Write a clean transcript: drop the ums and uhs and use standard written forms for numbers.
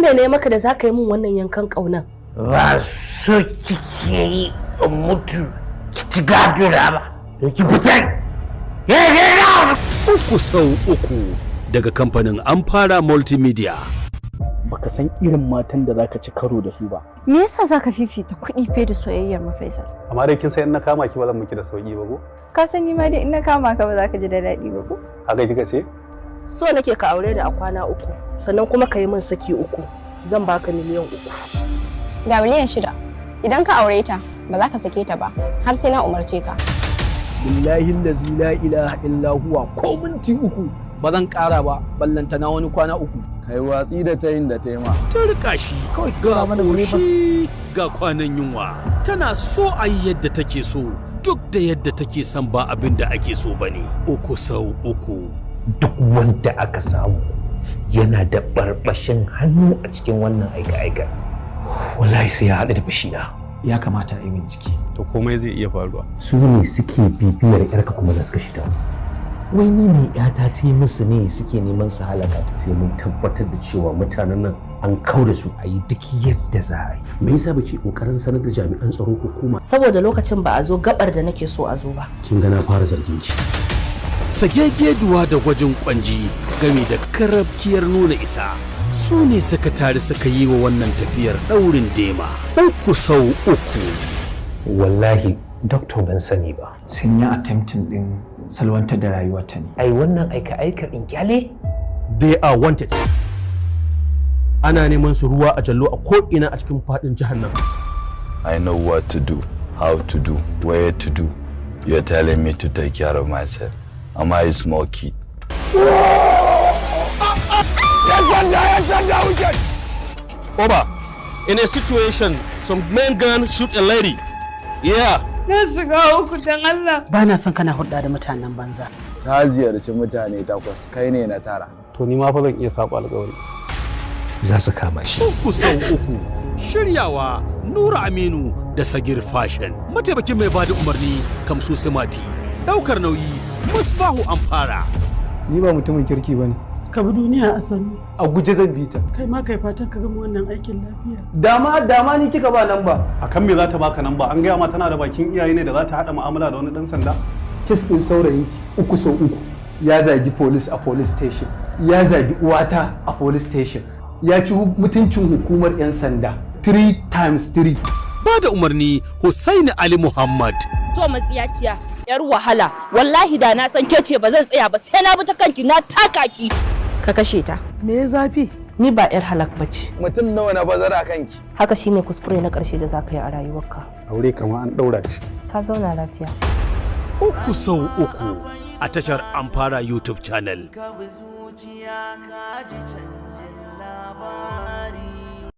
menene ne maka da za ka yi min wannan yankan ƙaunan? Ba so kike yi in mutu ki ci gadura ba. To ki fitar. Uku sau uku daga kamfanin Amfara Multimedia. Baka san irin matan da zaka ci karo da su ba. Me yasa zaka fifita kuɗi fe da soyayyar mu Faisal? Amma dai kin san in na kama ki ba zan miki da sauki ba ko? Ka san ni ma dai in na kama ka ba za ka ji da daɗi ba ko? Haka kika ce? So nake ka aure da a kwana 3 sannan kuma ka yi min saki 3 zan baka miliyan 3. Ga miliyan 6 idan ka aure ta ba za ka sake ta ba har sai na umarce ka. Billahi allazi la ilaha illa huwa ko minti 3 ba zan ƙara ba ballanta na wani kwana 3. Kai watsi da ta yin da ta yi ma. Ta rika shi kawai ga ƙoshi ga kwanan yunwa. Tana so a yi yadda take so duk da yadda take son ba abin da ake so bane. Uku sau uku. Duk wanda aka samu yana da barbashin hannu a cikin wannan aika-aika. Wallahi sai ya haɗu da bashina. Ya kamata a yi bincike. To komai zai iya faruwa. Su ne suke bibiyar yarka kuma za su kashe ta. Wai ni mai yata ta yi musu ne suke neman su halaka ta. Sai mun tabbatar da cewa mutanen nan an kaure su a yi duk yadda za a yi. Me yasa ba ke kokarin sanar da jami'an tsaron hukuma? Saboda lokacin ba a zo gabar da nake so a zo ba. Kin ga na fara zargin ki. Sagegeduwa da gwajin kwanji game da karabkiyar nuna isa su ne suka tare suka yi wa wannan tafiyar ɗaurin dema. Uku sau uku. Wallahi doctor ban sani ba. Sun yi attempting din salwantar da rayuwarta ne. Ai wannan aika-aikar in kyale? They are wanted. Ana neman su ruwa a jallo a ko'ina a cikin faɗin jihar nan. I know what to do, how to do, where to do. You're telling me to take care of myself. Am I a small kid? Oba, in a situation, some men gun shoot a lady. Yeah. Na shiga uku dan Allah. Ba na son kana hulɗa da mutanen banza. Ta ziyarci mutane 8, kai ne na 9. To ni ma fa zan iya saba alƙawari. Za su kama shi. Uku sau uku. Shiryawa Nura Aminu da Sagir Fashion. Mataimakin mai bada umarni Kamsu Simati. Daukar nauyi Musbahu Amfara. Ni ba mutumin kirki bane. Ka bi duniya a sanu. A guje zan bi ta. Kai ma kai fatan ka gama wannan aikin lafiya. Dama ni kika ba namba. Akan me za ta baka namba? An gaya ma tana da bakin iyaye ne da za ta haɗa mu'amala da wani ɗan sanda? Kes ɗin saurayi 3 sau 3. Ya zagi police a police station. Ya zagi uwata a police station. Ya ci mutuncin hukumar 'yan sanda 3 times 3. Bada umarni Hussaini Ali Muhammad. To matsiyaciya yar wahala wallahi da na san kece ba zan tsaya ba sai na bi ta kanki na taka ki. Ka kashe ta. Me ya zafi? Ni ba yar halak bace. Mutum nawa na bazara kanki? Haka shine kuskure na ƙarshe da za ka yi a rayuwarka. Aure kamar an ɗaura shi. Ka zauna lafiya. Uku sau uku a tashar Amfara YouTube channel. Ka bi zuciya ka ji canjin labari.